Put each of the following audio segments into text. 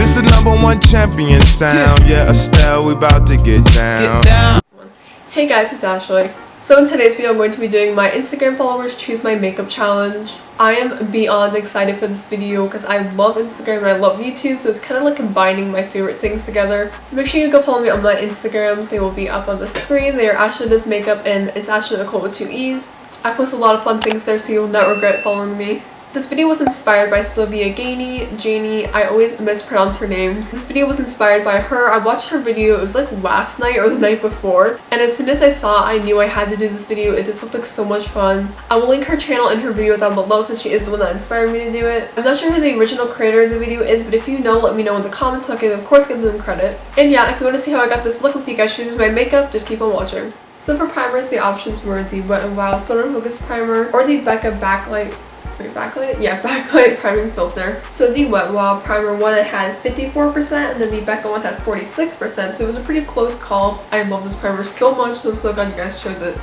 This is #1 champion sound. Yeah, Estelle, we about to get down. Hey guys, it's Ashley. So in today's video, I'm going to be doing my Instagram followers choose my makeup challenge. I am beyond excited for this video because I love Instagram and I love YouTube, so it's kind of like combining my favorite things together. Make sure you go follow me on my Instagrams. They will be up on the screen. They are Ashley Does Makeup and ItsAshleeNicole with 2 E's. I post a lot of fun things there, so you'll not regret following me. This video was inspired by Sylvia Janie, I always mispronounce her name. This video was inspired by her. I watched her video, it was like last night or the night before, and as soon as I saw it, I knew I had to do this video. It just looked like so much fun. I will link her channel in her video down below since she is the one that inspired me to do it. I'm not sure who the original creator of the video is, but if you know, let me know in the comments so I can of course give them credit. And yeah, if you want to see how I got this look with you guys choosing my makeup, just keep on watching. So for primers, the options were the Wet n Wild Photo Focus Primer or the Becca Backlight Priming Filter. So the Wet n Wild Primer one I had 54% and then the Becca one had 46%, so it was a pretty close call. I love this primer so much, so I'm so glad you guys chose it.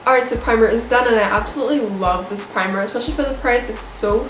Alright, so primer is done and I absolutely love this primer, especially for the price. It's so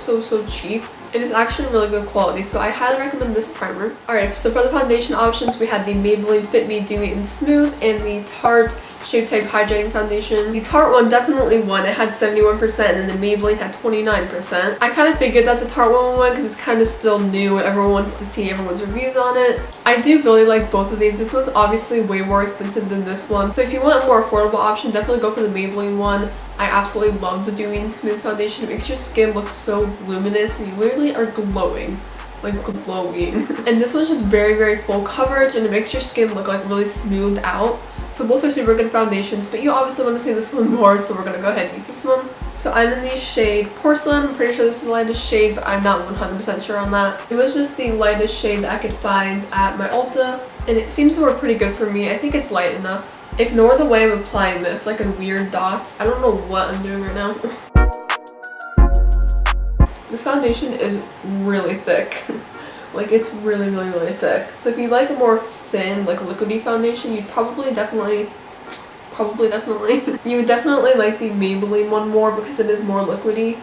cheap. It is actually really good quality, so I highly recommend this primer. Alright, so for the foundation options, we had the Maybelline Fit Me Dewy and Smooth and the Tarte Shape Tape Hydrating Foundation. The Tarte one definitely won. It had 71% and the Maybelline had 29%. I kind of figured that the Tarte one would win because it's kind of still new and everyone wants to see everyone's reviews on it. I do really like both of these. This one's obviously way more expensive than this one, so if you want a more affordable option, definitely go for the Maybelline one. I absolutely love the Dewy and Smooth foundation. It makes your skin look so luminous and you literally are glowing. Like glowing. And this one's just very full coverage and it makes your skin look like really smoothed out. So both are super good foundations, but you obviously want to see this one more, so we're going to go ahead and use this one. So I'm in the shade Porcelain. I'm pretty sure this is the lightest shade, but I'm not 100% sure on that. It was just the lightest shade that I could find at my Ulta, and it seems to work pretty good for me. I think it's light enough. Ignore the way I'm applying this, like in weird dots. I don't know what I'm doing right now. This foundation is really thick. Like it's really thick. So if you like a more thin, like liquidy foundation, you'd definitely you would definitely like the Maybelline one more because it is more liquidy.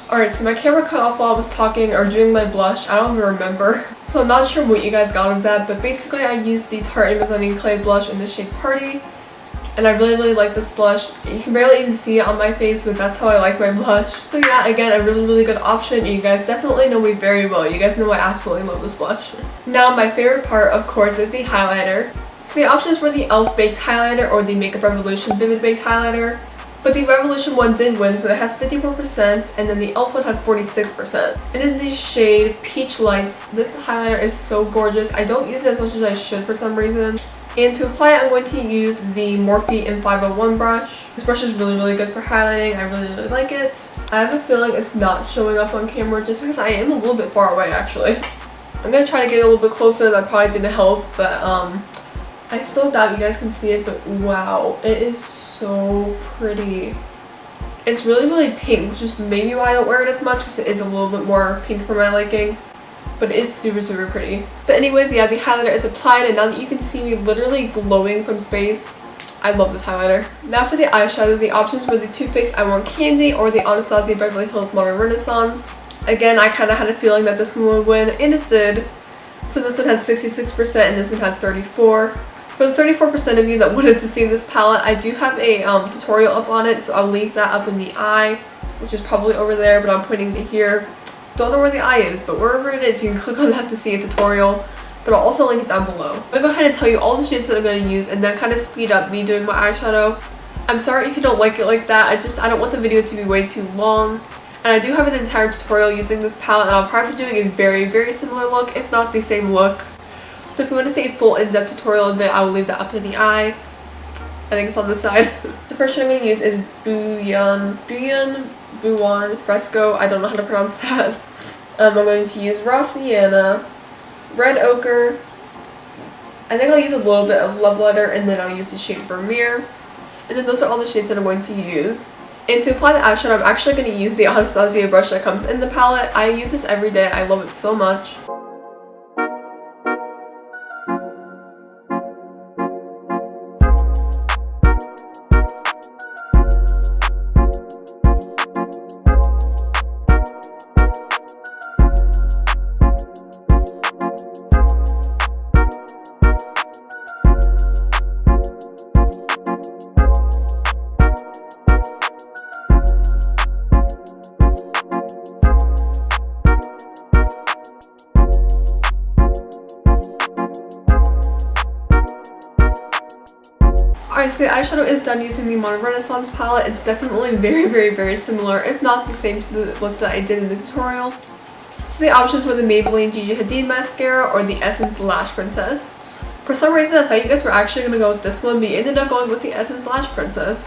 Alright, so my camera cut off while I was talking or doing my blush. I don't even remember. So I'm not sure what you guys got of that, but basically I used the Tarte Amazonian Clay blush in the shade Party. And I really like this blush. You can barely even see it on my face, but that's how I like my blush. So yeah, again, a really good option. And you guys definitely know me very well. You guys know I absolutely love this blush. Now, my favorite part, of course, is the highlighter. So the options were the e.l.f. Baked Highlighter or the Makeup Revolution Vivid Baked Highlighter. But the Revolution one did win, so it has 54%, and then the e.l.f. one had 46%. It is the shade Peach Lights. This highlighter is so gorgeous. I don't use it as much as I should for some reason. And to apply it, I'm going to use the Morphe M501 brush. This brush is really good for highlighting. I really like it. I have a feeling it's not showing up on camera just because I am a little bit far away, actually. I'm going to try to get a little bit closer. That probably didn't help, but I still doubt you guys can see it, but wow, it is so pretty. It's really pink, which is maybe why I don't wear it as much because it is a little bit more pink for my liking, but it is super pretty. But anyways, yeah, the highlighter is applied, and now that you can see me literally glowing from space, I love this highlighter. Now for the eyeshadow, the options were the Too Faced I Want Candy or the Anastasia Beverly Hills Modern Renaissance. Again, I kind of had a feeling that this one would win, and it did. So this one has 66% and this one had 34%. For the 34% of you that wanted to see this palette, I do have a tutorial up on it, so I'll leave that up in the eye, which is probably over there, but I'm pointing to here. Don't know where the eye is, but wherever it is, you can click on that to see a tutorial, but I'll also link it down below. I'm going to go ahead and tell you all the shades that I'm going to use and then kind of speed up me doing my eyeshadow. I'm sorry if you don't like it like that, I don't want the video to be way too long. And I do have an entire tutorial using this palette, and I'll probably be doing a very similar look, if not the same look. So if you want to see a full in-depth tutorial of it, I will leave that up in the eye. I think it's on this side. The first shade I'm going to use is Buon Fresco. I don't know how to pronounce that. I'm going to use Raw Sienna, Red Ochre, I think I'll use a little bit of Love Letter, and then I'll use the shade Vermeer. And then those are all the shades that I'm going to use. And to apply the eyeshadow, I'm actually going to use the Anastasia brush that comes in the palette. I use this every day. I love it so much. Alright, so the eyeshadow is done using the Modern Renaissance palette. It's definitely very similar, if not the same to the look that I did in the tutorial. So the options were the Maybelline Gigi Hadid Mascara or the Essence Lash Princess. For some reason, I thought you guys were actually going to go with this one, but you ended up going with the Essence Lash Princess,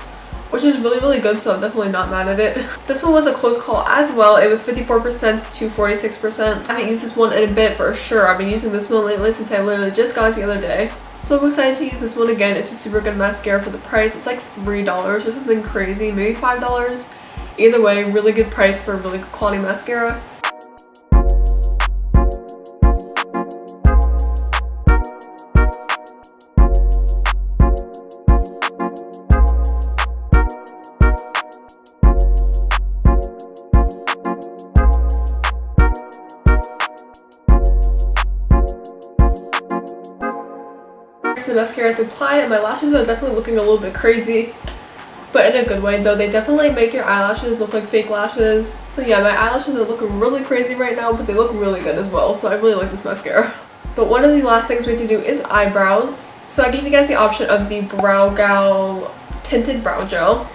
which is really good, so I'm definitely not mad at it. This one was a close call as well. It was 54% to 46%. I haven't used this one in a bit for sure. I've been using this one lately since I literally just got it the other day. So I'm excited to use this one again. It's a super good mascara for the price. It's like $3 or something crazy, maybe $5. Either way, really good price for a really good quality mascara. The mascara is applied and my lashes are definitely looking a little bit crazy, but in a good way though. They definitely make your eyelashes look like fake lashes. So yeah, my eyelashes are looking really crazy right now, but they look really good as well, so I really like this mascara. But one of the last things we have to do is eyebrows. So I gave you guys the option of the Brow Gal Tinted Brow Gel.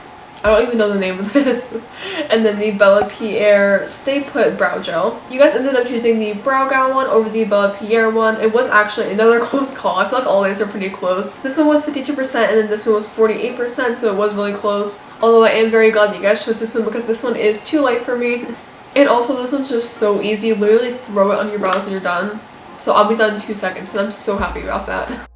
I don't even know the name of this. And then the Bella Pierre Stay Put Brow Gel. You guys ended up choosing the Brow Gal one over the Bella Pierre one. It was actually another close call. I feel like all these are pretty close. This one was 52% and then this one was 48%, so it was really close. Although I am very glad that you guys chose this one because this one is too light for me. And also this one's just so easy. You literally throw it on your brows and you're done. So I'll be done in 2 seconds and I'm so happy about that.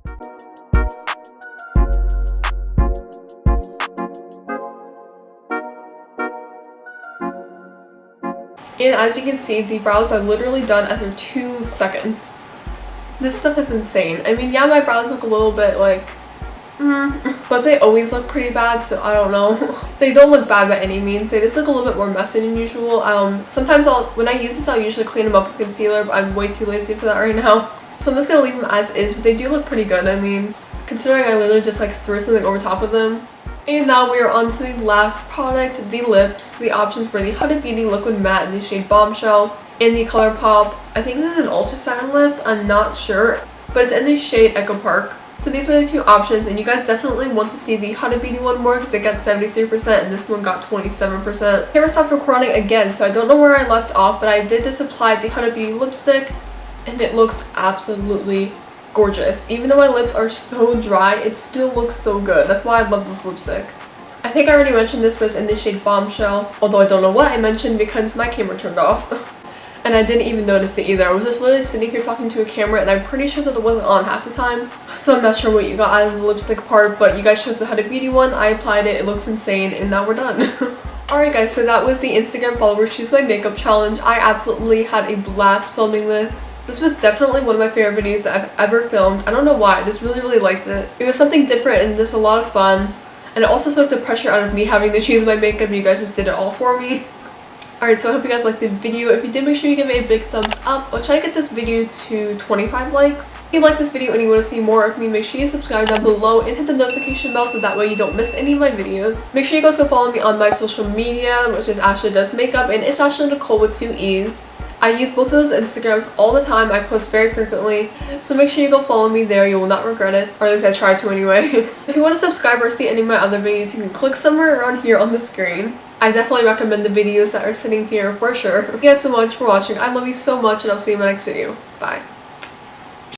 And as you can see, the brows are literally done after 2 seconds. This stuff is insane. I mean, yeah, my brows look a little bit like, but they always look pretty bad, so I don't know. They don't look bad by any means. They just look a little bit more messy than usual. Sometimes when I use this, I'll usually clean them up with concealer, but I'm way too lazy for that right now. So I'm just gonna leave them as is, but they do look pretty good. I mean, considering I literally just like threw something over top of them. And now we are on to the last product, the lips. The options were the Huda Beauty Liquid Matte in the shade Bombshell and the Colourpop. I think this is an Ultra Satin lip, I'm not sure, but it's in the shade Echo Park. So these were the two options, and you guys definitely want to see the Huda Beauty one more because it got 73% and this one got 27%. Camera stopped recording again, so I don't know where I left off, but I did just apply the Huda Beauty lipstick and it looks absolutely gorgeous. Even though my lips are so dry, it still looks so good. That's why I love this lipstick. I think I already mentioned this was in the shade Bombshell, although I don't know what I mentioned because my camera turned off. And I didn't even notice it either. I was just literally sitting here talking to a camera and I'm pretty sure that it wasn't on half the time. So I'm not sure what you got out of the lipstick part, but you guys chose the Huda Beauty one. I applied it, it looks insane, and now we're done. Alright guys, so that was the Instagram followers choose my makeup challenge. I absolutely had a blast filming this. This was definitely one of my favorite videos that I've ever filmed. I don't know why, I just really liked it. It was something different and just a lot of fun. And it also took the pressure out of me having to choose my makeup. You guys just did it all for me. Alright, so I hope you guys liked the video. If you did, make sure you give me a big thumbs up. I'll try to get this video to 25 likes. If you like this video and you want to see more of me, make sure you subscribe down below and hit the notification bell so that way you don't miss any of my videos. Make sure you guys go follow me on my social media, which is Ashley Does Makeup and ItsAshleeNicole with 2 E's. I use both of those Instagrams all the time. I post very frequently, so make sure you go follow me there. You will not regret it, or at least I tried to anyway. If you want to subscribe or see any of my other videos, you can click somewhere around here on the screen. I definitely recommend the videos that are sitting here for sure. Thank you guys so much for watching. I love you so much, and I'll see you in my next video. Bye.